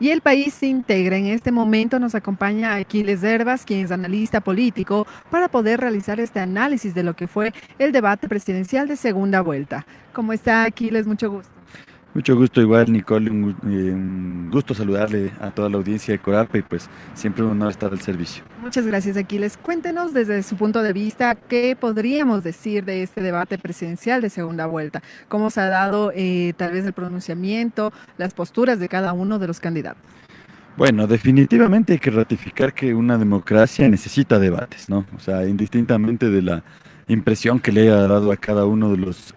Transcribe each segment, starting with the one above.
Y el país se integra. En este momento nos acompaña Aquiles Herbas, quien es analista político, para poder realizar este análisis de lo que fue el debate presidencial de segunda vuelta. ¿Cómo está Aquiles? Mucho gusto. Mucho gusto igual, Nicole, un gusto saludarle a toda la audiencia de Corapa y pues siempre un honor estar al servicio. Muchas gracias, Aquiles. Cuéntenos desde su punto de vista qué podríamos decir de este debate presidencial de segunda vuelta, cómo se ha dado tal vez el pronunciamiento, las posturas de cada uno de los candidatos. Bueno, definitivamente hay que ratificar que una democracia necesita debates, ¿no? O sea, indistintamente de la impresión que le haya dado a cada uno de los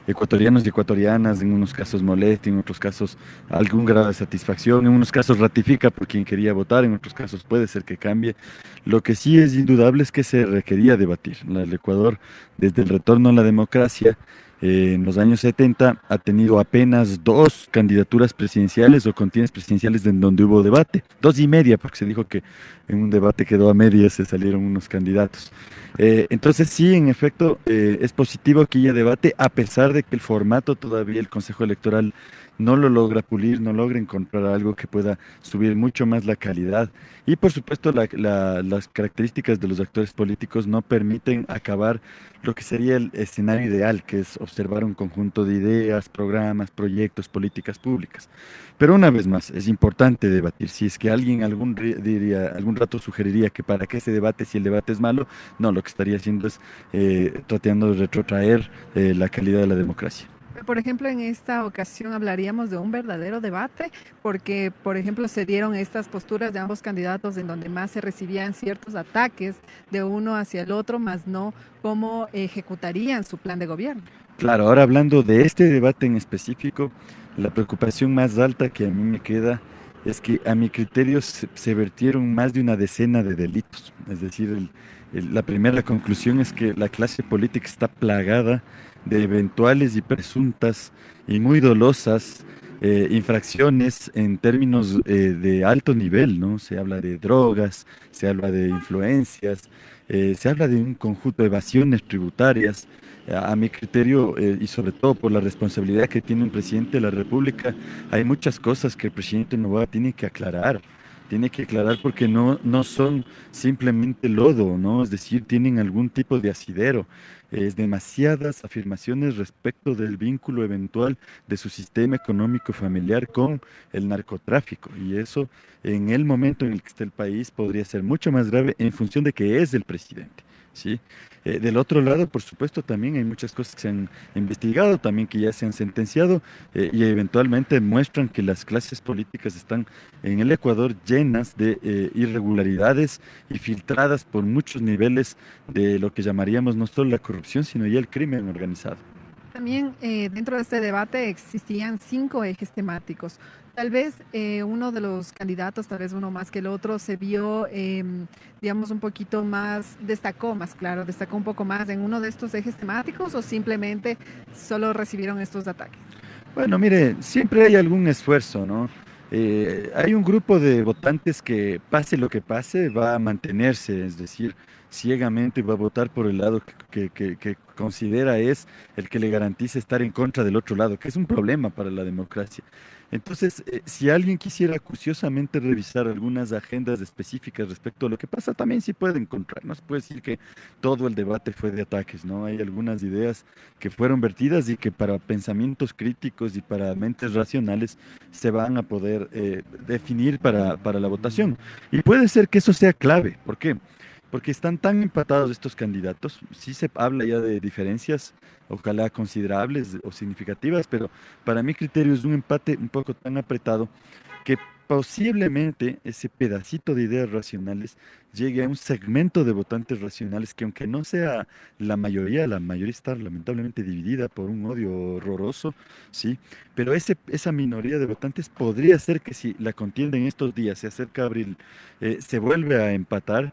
ecuatorianos y ecuatorianas, en unos casos molesta, en otros casos algún grado de satisfacción, en unos casos ratifica por quien quería votar, en otros casos puede ser que cambie. Lo que sí es indudable es que se requería debatir. El Ecuador, desde el retorno a la democracia, en los años 70 ha tenido apenas dos candidaturas presidenciales o contiendas presidenciales en donde hubo debate, dos y media, porque se dijo que en un debate quedó a medias, se salieron unos candidatos. Entonces sí, en efecto, es positivo que haya debate, a pesar de que el formato todavía el Consejo Electoral no lo logra pulir, no logra encontrar algo que pueda subir mucho más la calidad. Y por supuesto, las características de los actores políticos no permiten acabar lo que sería el escenario ideal, que es observar un conjunto de ideas, programas, proyectos, políticas públicas. Pero una vez más, es importante debatir. Si es que alguien algún rato sugeriría que para qué se debate si el debate es malo, no, lo que estaría haciendo es tratando de retrotraer la calidad de la democracia. Por ejemplo, en esta ocasión hablaríamos de un verdadero debate, porque, por ejemplo, se dieron estas posturas de ambos candidatos en donde más se recibían ciertos ataques de uno hacia el otro, más no cómo ejecutarían su plan de gobierno. Claro, ahora hablando de este debate en específico, la preocupación más alta que a mí me queda es que a mi criterio se vertieron más de una decena de delitos. Es decir, la primera conclusión es que la clase política está plagada de eventuales y presuntas y muy dolosas infracciones en términos de alto nivel, ¿no? Se habla de drogas, se habla de influencias, se habla de un conjunto de evasiones tributarias. A mi criterio, y sobre todo por la responsabilidad que tiene un presidente de la República, hay muchas cosas que el presidente Noboa tiene que aclarar. Tiene que aclarar porque no son simplemente lodo, ¿no? Es decir, tienen algún tipo de asidero. Es demasiadas afirmaciones respecto del vínculo eventual de su sistema económico familiar con el narcotráfico. Y eso, en el momento en el que está el país, podría ser mucho más grave en función de que es el presidente. ¿Sí? Del otro lado, por supuesto, también hay muchas cosas que se han investigado, también que ya se han sentenciado y eventualmente muestran que las clases políticas están en el Ecuador llenas de irregularidades y filtradas por muchos niveles de lo que llamaríamos no solo la corrupción, sino ya el crimen organizado. También dentro de este debate existían 5 ejes temáticos. Tal vez uno de los candidatos, tal vez uno más que el otro, se vio, digamos, un poquito más, destacó más, claro, destacó un poco más en uno de estos ejes temáticos o simplemente solo recibieron estos ataques. Bueno, mire, siempre hay algún esfuerzo, ¿no? Hay un grupo de votantes que, pase lo que pase, va a mantenerse, es decir, ciegamente va a votar por el lado que considera es el que le garantiza estar en contra del otro lado, que es un problema para la democracia. Entonces, si alguien quisiera acuciosamente revisar algunas agendas específicas respecto a lo que pasa, también sí puede encontrar. No se puede decir que todo el debate fue de ataques, ¿no? Hay algunas ideas que fueron vertidas y que para pensamientos críticos y para mentes racionales se van a poder definir para la votación. Y puede ser que eso sea clave. ¿Por qué? Porque están tan empatados estos candidatos, sí se habla ya de diferencias, ojalá considerables o significativas, pero para mi criterio es un empate un poco tan apretado que posiblemente ese pedacito de ideas racionales llegue a un segmento de votantes racionales que aunque no sea la mayoría está lamentablemente dividida por un odio horroroso, ¿sí? Pero esa minoría de votantes podría ser que si la contienda en estos días se acerca a abril, se vuelve a empatar,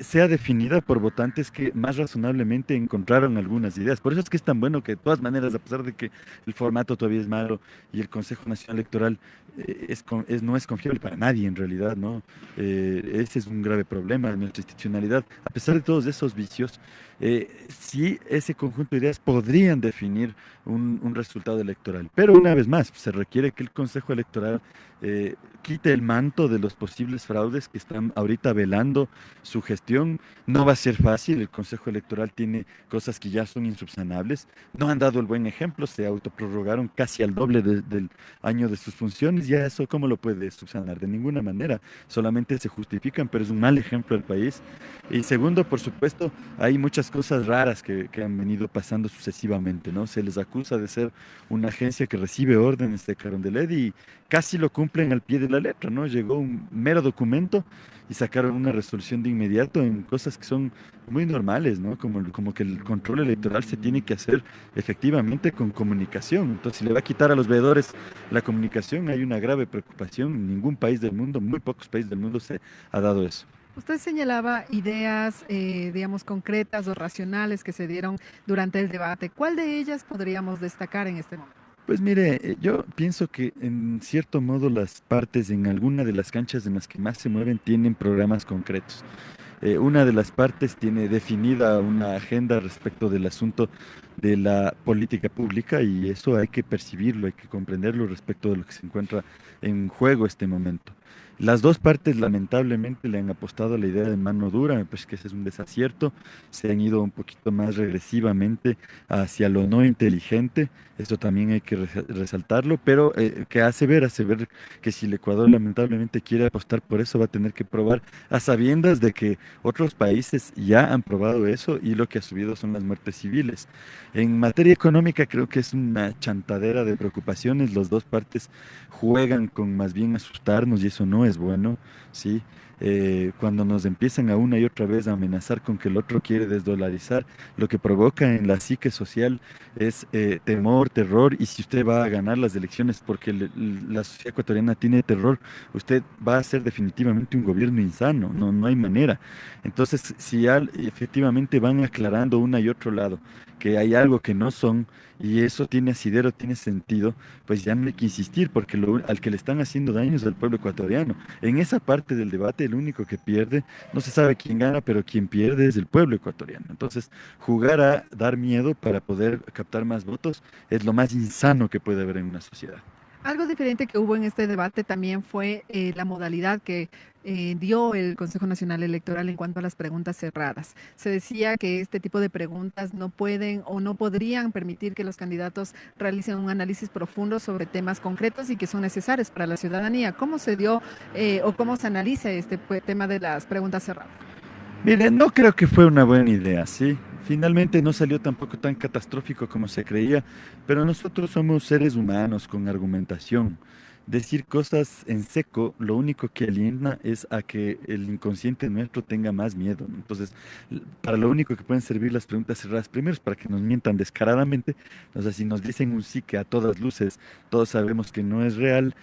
sea definida por votantes que más razonablemente encontraron algunas ideas. Por eso es que es tan bueno que de todas maneras, a pesar de que el formato todavía es malo y el Consejo Nacional Electoral no es confiable para nadie en realidad, ¿no? Ese es un grave problema de nuestra institucionalidad. A pesar de todos esos vicios, sí ese conjunto de ideas podrían definir un resultado electoral. Pero una vez más, se requiere que el Consejo Electoral quite el manto de los posibles fraudes que están ahorita velando su gestión. No va a ser fácil, el Consejo Electoral tiene cosas que ya son insubsanables. No han dado el buen ejemplo, se autoprorrogaron casi al doble del año de sus funciones. Ya eso, ¿cómo lo puede subsanar? De ninguna manera, solamente se justifican, pero es un mal ejemplo del país. Y segundo, por supuesto, hay muchas cosas raras que han venido pasando sucesivamente, ¿no? Se les acusa de ser una agencia que recibe órdenes de Carondelet y casi lo cumplen al pie de la letra, ¿no? Llegó un mero documento y sacaron una resolución de inmediato en cosas que son muy normales, ¿no? Como que el control electoral se tiene que hacer efectivamente con comunicación. Entonces, si le va a quitar a los veedores la comunicación, hay una grave preocupación. En ningún país del mundo, muy pocos países del mundo se ha dado eso. Usted señalaba ideas, digamos, concretas o racionales que se dieron durante el debate. ¿Cuál de ellas podríamos destacar en este momento? Pues mire, yo pienso que en cierto modo las partes en alguna de las canchas en las que más se mueven tienen programas concretos. Una de las partes tiene definida una agenda respecto del asunto de la política pública y eso hay que percibirlo, hay que comprenderlo respecto de lo que se encuentra en juego este momento. Las dos partes lamentablemente le han apostado a la idea de mano dura, me parece que ese es un desacierto, se han ido un poquito más regresivamente hacia lo no inteligente, esto también hay que resaltarlo, pero que hace ver que si el Ecuador lamentablemente quiere apostar por eso va a tener que probar a sabiendas de que otros países ya han probado eso y lo que ha subido son las muertes civiles. En materia económica creo que es una chantadera de preocupaciones. Las dos partes juegan con más bien asustarnos y eso no es bueno, ¿sí? Cuando nos empiezan a una y otra vez a amenazar con que el otro quiere desdolarizar, lo que provoca en la psique social es temor, terror, y si usted va a ganar las elecciones porque la sociedad ecuatoriana tiene terror, usted va a ser definitivamente un gobierno insano, no, no hay manera. Entonces, si ya efectivamente van aclarando una y otro lado que hay algo que no son, y eso tiene asidero, tiene sentido, pues ya no hay que insistir, porque al que le están haciendo daño es al pueblo ecuatoriano. En esa parte del debate, el único que pierde, no se sabe quién gana, pero quien pierde es el pueblo ecuatoriano. Entonces, jugar a dar miedo para poder captar más votos es lo más insano que puede haber en una sociedad. Algo diferente que hubo en este debate también fue la modalidad que dio el Consejo Nacional Electoral en cuanto a las preguntas cerradas. Se decía que este tipo de preguntas no pueden o no podrían permitir que los candidatos realicen un análisis profundo sobre temas concretos y que son necesarios para la ciudadanía. ¿Cómo se dio o cómo se analiza este tema de las preguntas cerradas? Mire, no creo que fue una buena idea, ¿sí? Finalmente no salió tampoco tan catastrófico como se creía, pero nosotros somos seres humanos con argumentación. Decir cosas en seco, lo único que aliena es a que el inconsciente nuestro tenga más miedo, ¿no? Entonces, para lo único que pueden servir las preguntas cerradas, primero es para que nos mientan descaradamente, o sea, si nos dicen un sí que a todas luces todos sabemos que no es real,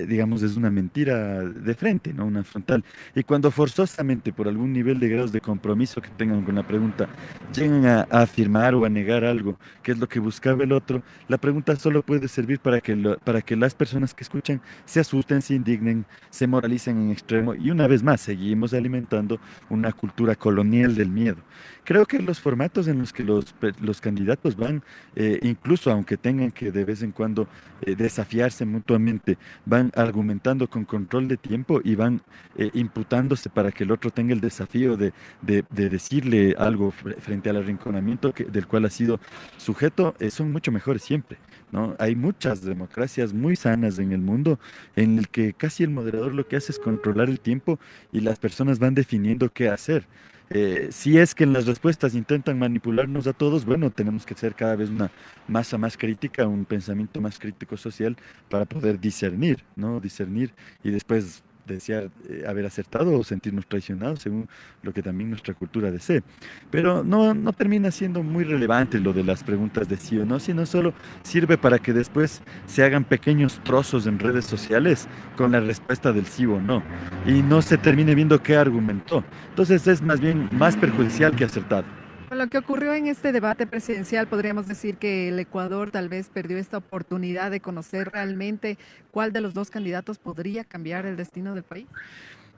digamos, es una mentira de frente, ¿no? Una frontal. Y cuando forzosamente, por algún nivel de grados de compromiso que tengan con la pregunta, llegan a afirmar o a negar algo, que es lo que buscaba el otro, la pregunta solo puede servir para para que las personas que escuchan se asusten, se indignen, se moralicen en extremo y una vez más seguimos alimentando una cultura colonial del miedo. Creo que los formatos en los que los candidatos van, incluso aunque tengan que de vez en cuando desafiarse mutuamente, van argumentando con control de tiempo y van imputándose para que el otro tenga el desafío de decirle algo frente al arrinconamiento del cual ha sido sujeto, son mucho mejores siempre, ¿no? Hay muchas democracias muy sanas en el mundo en el que casi el moderador lo que hace es controlar el tiempo y las personas van definiendo qué hacer. Si es que en las respuestas intentan manipularnos a todos, bueno, tenemos que ser cada vez una masa más crítica, un pensamiento más crítico social para poder discernir, ¿no? Discernir y después desear haber acertado o sentirnos traicionados según lo que también nuestra cultura desee. Pero no, no termina siendo muy relevante lo de las preguntas de sí o no, sino solo sirve para que después se hagan pequeños trozos en redes sociales con la respuesta del sí o no y no se termine viendo qué argumentó. Entonces es más bien más perjudicial que acertado. Con lo que ocurrió en este debate presidencial, podríamos decir que el Ecuador tal vez perdió esta oportunidad de conocer realmente cuál de los dos candidatos podría cambiar el destino del país.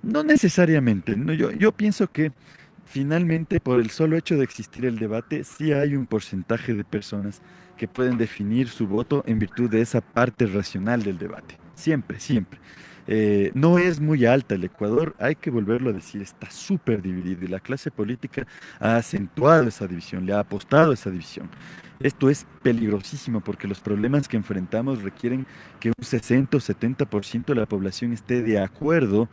No necesariamente, no, yo pienso que finalmente por el solo hecho de existir el debate, sí hay un porcentaje de personas que pueden definir su voto en virtud de esa parte racional del debate. Siempre, siempre. no es muy alta. El Ecuador, hay que volverlo a decir, está súper dividido y la clase política ha acentuado esa división, le ha apostado a esa división. Esto es peligrosísimo porque los problemas que enfrentamos requieren que un 60 o 70% de la población esté de acuerdo,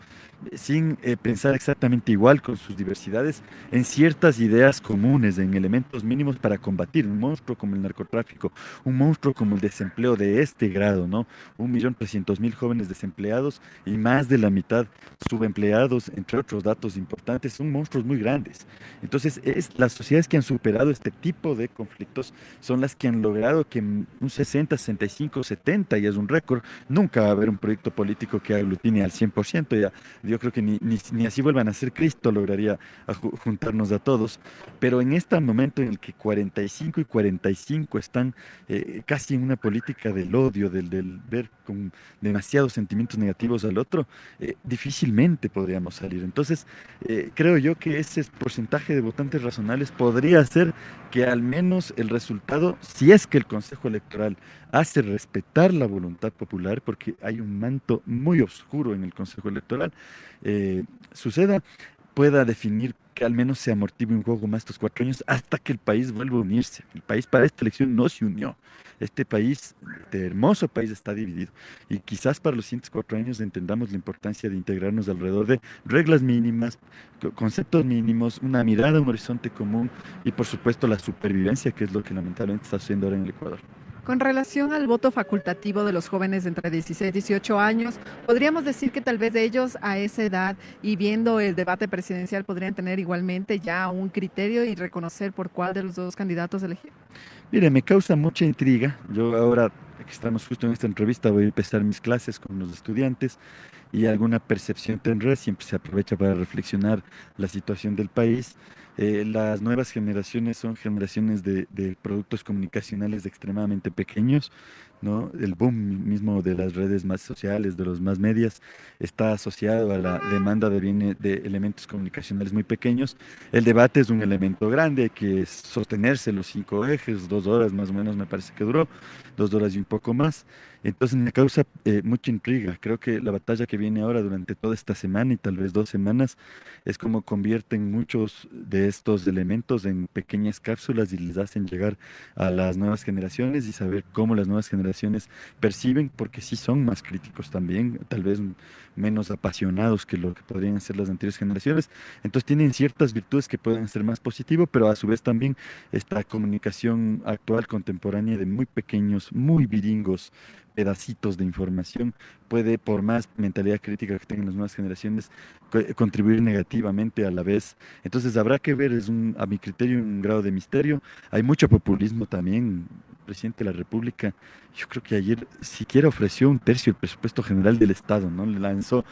sin pensar exactamente igual con sus diversidades, en ciertas ideas comunes, en elementos mínimos para combatir un monstruo como el narcotráfico, un monstruo como el desempleo de este grado, ¿no? 1.300.000 jóvenes desempleados y más de la mitad subempleados, entre otros datos importantes, son monstruos muy grandes. Entonces, las sociedades que han superado este tipo de conflictos son las que han logrado que un 60, 65, 70, y es un récord, nunca va a haber un proyecto político que aglutine al 100%, ya, yo creo que ni así vuelvan a ser Cristo lograría juntarnos a todos, pero en este momento en el que 45 y 45 están casi en una política del odio, del ver con demasiados sentimientos negativos al otro, difícilmente podríamos salir. Entonces, creo yo que ese porcentaje de votantes razonables podría ser que al menos el resultado, si es que el Consejo Electoral hace respetar la voluntad popular, porque hay un manto muy oscuro en el Consejo Electoral, suceda, pueda definir que al menos se amortive un poco más estos 4 años hasta que el país vuelva a unirse. El país para esta elección no se unió. Este país, este hermoso país, está dividido. Y quizás para los siguientes 4 años entendamos la importancia de integrarnos alrededor de reglas mínimas, conceptos mínimos, una mirada, un horizonte común y por supuesto la supervivencia, que es lo que lamentablemente está sucediendo ahora en el Ecuador. Con relación al voto facultativo de los jóvenes de entre 16 y 18 años, podríamos decir que tal vez ellos a esa edad y viendo el debate presidencial podrían tener igualmente ya un criterio y reconocer por cuál de los dos candidatos elegir. Mire, me causa mucha intriga. Yo ahora que estamos justo en esta entrevista voy a empezar mis clases con los estudiantes y alguna percepción tendré, siempre se aprovecha para reflexionar la situación del país. Las nuevas generaciones son generaciones de productos comunicacionales extremadamente pequeños, ¿no? El boom mismo de las redes más sociales, de los más medias, está asociado a la demanda de elementos comunicacionales muy pequeños. El debate es un elemento grande, que es sostenerse los 5 ejes, 2 horas más o menos me parece que duró, 2 horas y un poco más. Entonces me causa mucha intriga. Creo que la batalla que viene ahora durante toda esta semana y tal vez 2 semanas es como convierten muchos de estos elementos en pequeñas cápsulas y les hacen llegar a las nuevas generaciones y saber cómo las nuevas generaciones perciben, porque sí son más críticos también, tal vez menos apasionados que lo que podrían ser las anteriores generaciones. Entonces tienen ciertas virtudes que pueden ser más positivas, pero a su vez también esta comunicación actual, contemporánea, de muy pequeños, muy viringos pedacitos de información, puede, por más mentalidad crítica que tengan las nuevas generaciones, contribuir negativamente a la vez. Entonces habrá que ver, a mi criterio, un grado de misterio. Hay mucho populismo también. El presidente de la República, yo creo que ayer siquiera ofreció un tercio del presupuesto general del Estado, ¿no? Le lanzó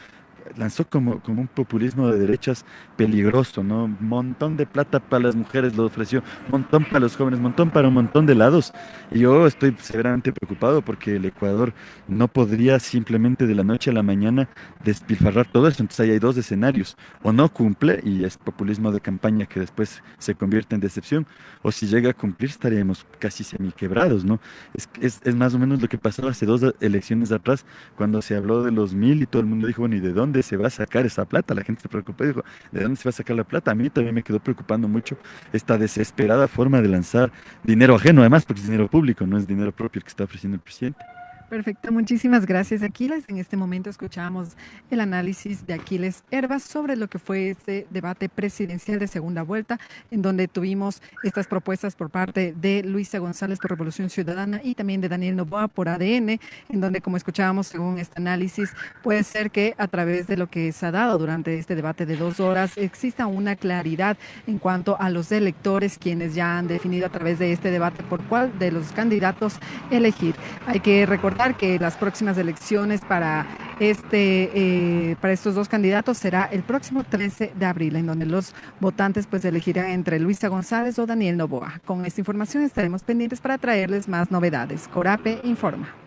como un populismo de derechas peligroso, ¿no? Un montón de plata para las mujeres lo ofreció, un montón para los jóvenes, un montón para un montón de lados. Y yo estoy severamente preocupado porque el Ecuador no podría simplemente de la noche a la mañana despilfarrar todo eso. Entonces ahí hay dos escenarios: o no cumple y es populismo de campaña que después se convierte en decepción, o si llega a cumplir estaríamos casi semiquebrados, ¿no? Es más o menos lo que pasó hace 2 elecciones atrás, cuando se habló de los 1.000 y todo el mundo dijo, bueno, ¿y de dónde se va a sacar esa plata? La gente se preocupó y dijo, ¿de dónde se va a sacar la plata? A mí también me quedó preocupando mucho esta desesperada forma de lanzar dinero ajeno, además, porque es dinero público, no es dinero propio el que está ofreciendo el presidente. Perfecto, muchísimas gracias, Aquiles. En este momento escuchamos el análisis de Aquiles Herbas sobre lo que fue este debate presidencial de segunda vuelta, en donde tuvimos estas propuestas por parte de Luisa González por Revolución Ciudadana y también de Daniel Noboa por ADN, en donde, como escuchábamos, según este análisis, puede ser que a través de lo que se ha dado durante este debate de 2 horas exista una claridad en cuanto a los electores, quienes ya han definido a través de este debate por cuál de los candidatos elegir. Hay que recordar que las próximas elecciones para estos dos candidatos será el próximo 13 de abril, en donde los votantes pues elegirán entre Luisa González o Daniel Noboa. Con esta información estaremos pendientes para traerles más novedades. Corape informa.